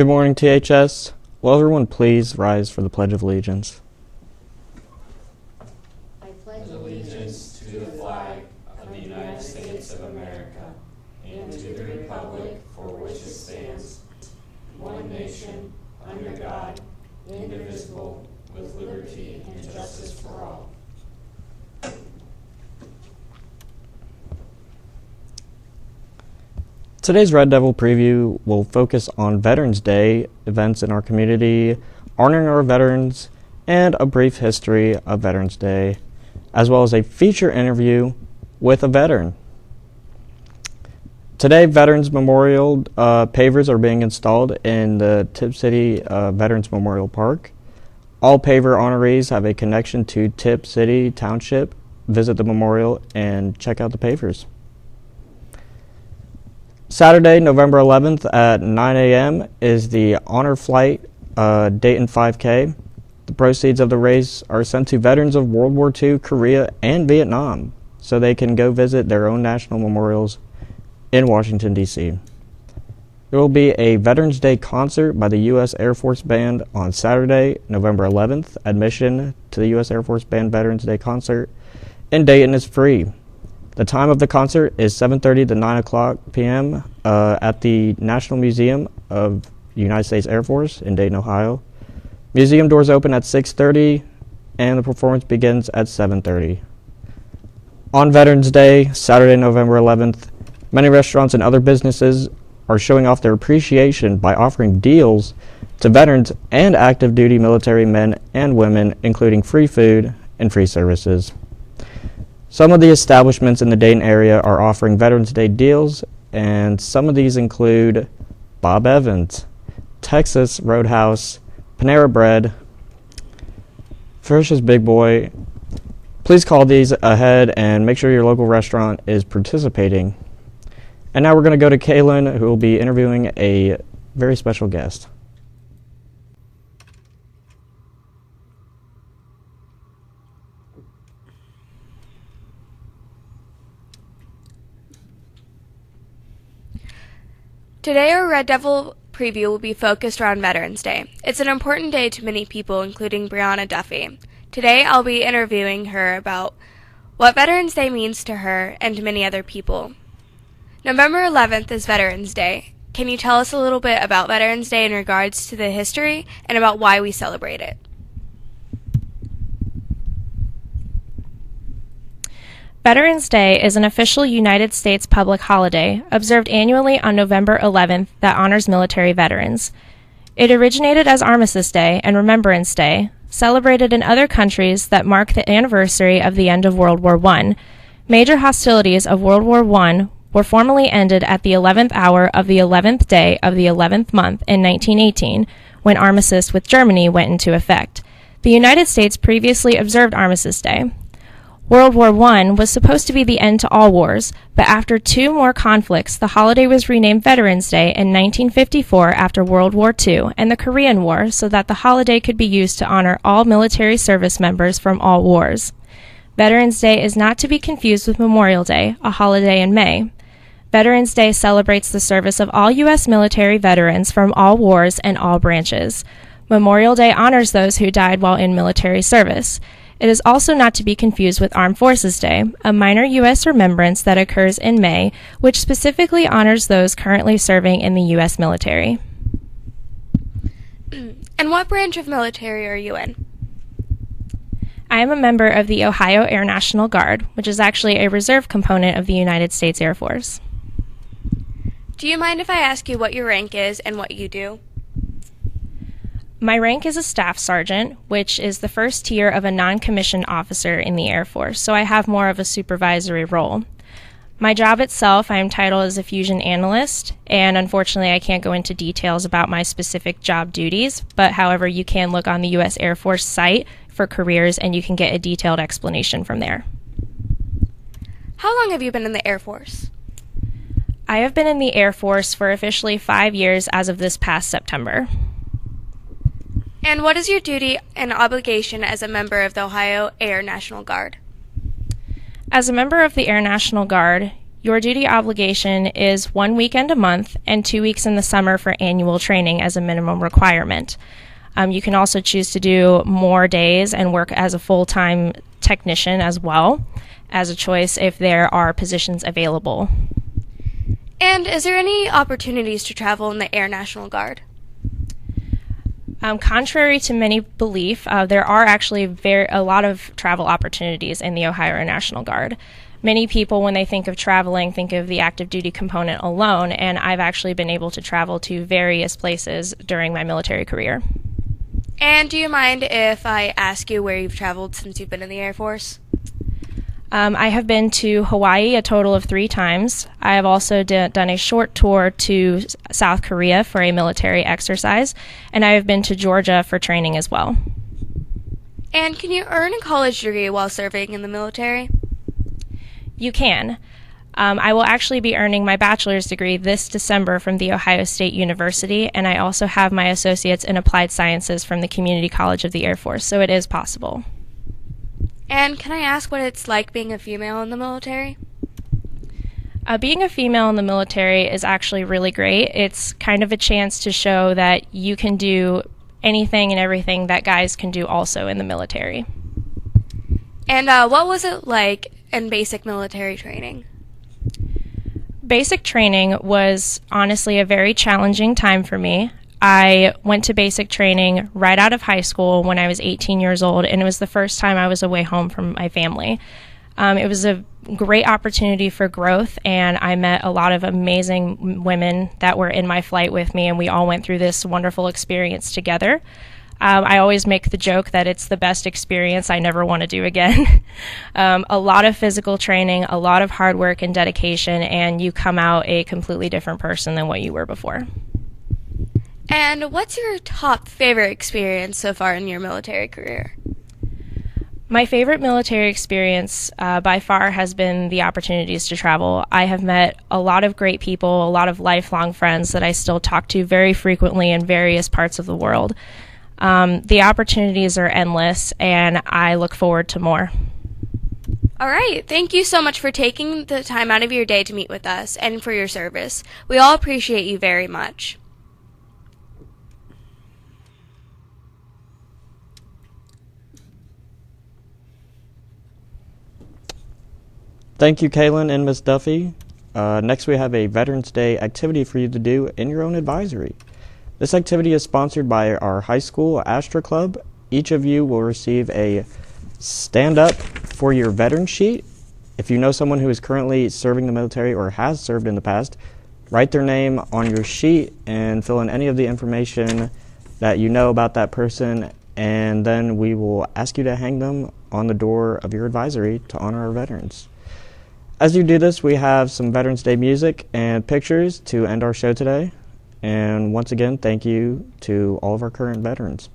Good morning, THS. Will everyone please rise for the Pledge of Allegiance? I pledge allegiance to the flag of the United States of America and to the republic for which it stands, one nation, under God, indivisible, with liberty and justice for all. Today's Red Devil preview will focus on Veterans Day events in our community, honoring our veterans, and a brief history of Veterans Day, as well as a feature interview with a veteran. Today, Veterans Memorial pavers are being installed in the Tipp City Veterans Memorial Park. All paver honorees have a connection to Tipp City Township. Visit the memorial and check out the pavers. Saturday, November 11th at 9 a.m. is the Honor Flight Dayton 5K. The proceeds of the race are sent to veterans of World War II, Korea, and Vietnam, so they can go visit their own national memorials in Washington, D.C. There will be a Veterans Day concert by the U.S. Air Force Band on Saturday, November 11th. Admission to the U.S. Air Force Band Veterans Day concert in Dayton is free. The time of the concert is 7:30 to 9 o'clock p.m. At the National Museum of the United States Air Force in Dayton, Ohio. Museum doors open at 6:30 and the performance begins at 7:30. On Veterans Day, Saturday, November 11th, many restaurants and other businesses are showing off their appreciation by offering deals to veterans and active duty military men and women, including free food and free services. Some of the establishments in the Dayton area are offering Veterans Day deals, and some of these include Bob Evans, Texas Roadhouse, Panera Bread, Frisch's Big Boy. Please call these ahead and make sure your local restaurant is participating. And now we're going to go to Kaylin, who will be interviewing a very special guest. Today, our Red Devil preview will be focused around Veterans Day. It's an important day to many people, including Brianna Duffy. Today, I'll be interviewing her about what Veterans Day means to her and to many other people. November 11th is Veterans Day. Can you tell us a little bit about Veterans Day in regards to the history and about why we celebrate it? Veterans Day is an official United States public holiday observed annually on November 11th that honors military veterans. It originated as Armistice Day and Remembrance Day, celebrated in other countries that mark the anniversary of the end of World War I. Major hostilities of World War I were formally ended at the 11th hour of the 11th day of the 11th month in 1918, when Armistice with Germany went into effect. The United States previously observed Armistice Day. World War I was supposed to be the end to all wars, but after two more conflicts, the holiday was renamed Veterans Day in 1954 after World War II and the Korean War so that the holiday could be used to honor all military service members from all wars. Veterans Day is not to be confused with Memorial Day, a holiday in May. Veterans Day celebrates the service of all U.S. military veterans from all wars and all branches. Memorial Day honors those who died while in military service. It is also not to be confused with Armed Forces Day, a minor U.S. remembrance that occurs in May, which specifically honors those currently serving in the U.S. military. And what branch of military are you in? I am a member of the Ohio Air National Guard, which is actually a reserve component of the United States Air Force. Do you mind if I ask you what your rank is and what you do? My rank is a staff sergeant, which is the first tier of a non-commissioned officer in the Air Force, so I have more of a supervisory role. My job itself, I am titled as a fusion analyst, and unfortunately I can't go into details about my specific job duties, but however, you can look on the U.S. Air Force site for careers and you can get a detailed explanation from there. How long have you been in the Air Force? I have been in the Air Force for officially 5 years as of this past September. And what is your duty and obligation as a member of the Ohio Air National Guard? As a member of the Air National Guard, Your duty obligation is 1 weekend a month and 2 weeks in the summer for annual training as a minimum requirement. You can also choose to do more days and work as a full-time technician as well as a choice if there are positions available. And is there any opportunities to travel in the Air National Guard? Contrary to many belief, there are actually a lot of travel opportunities in the Ohio Air National Guard. Many people, when they think of traveling, think of the active duty component alone, and I've actually been able to travel to various places during my military career. And do you mind if I ask you where you've traveled since you've been in the Air Force? I have been to Hawaii a total of 3 times. I have also done a short tour to South Korea for a military exercise, and I have been to Georgia for training as well. And can you earn a college degree while serving in the military? You can. I will actually be earning my bachelor's degree this December from The Ohio State University, and I also have my associates in applied sciences from the Community College of the Air Force, so it is possible. And can I ask what it's like being a female in the military? Being a female in the military is actually really great. It's kind of a chance to show that you can do anything and everything that guys can do also in the military. And what was it like in basic military training? Basic training was honestly a very challenging time for me. I went to basic training right out of high school when I was 18 years old, and it was the first time I was away home from my family. It was a great opportunity for growth, and I met a lot of amazing women that were in my flight with me, and we all went through this wonderful experience together. I always make the joke that it's the best experience I never want to do again. A lot of physical training, a lot of hard work and dedication, and you come out a completely different person than what you were before. And what's your top favorite experience so far in your military career? My favorite military experience by far has been the opportunities to travel. I have met a lot of great people, a lot of lifelong friends that I still talk to very frequently in various parts of the world. The opportunities are endless, and I look forward to more. All right. Thank you so much for taking the time out of your day to meet with us and for your service. We all appreciate you very much. Thank you, Kaylin and Ms. Duffy. Next, we have a Veterans Day activity for you to do in your own advisory. This activity is sponsored by our high school Astra Club. Each of you will receive a stand up for your veteran sheet. If you know someone who is currently serving the military or has served in the past, write their name on your sheet and fill in any of the information that you know about that person, and then we will ask you to hang them on the door of your advisory to honor our veterans. As you do this, we have some Veterans Day music and pictures to end our show today. And once again, thank you to all of our current veterans.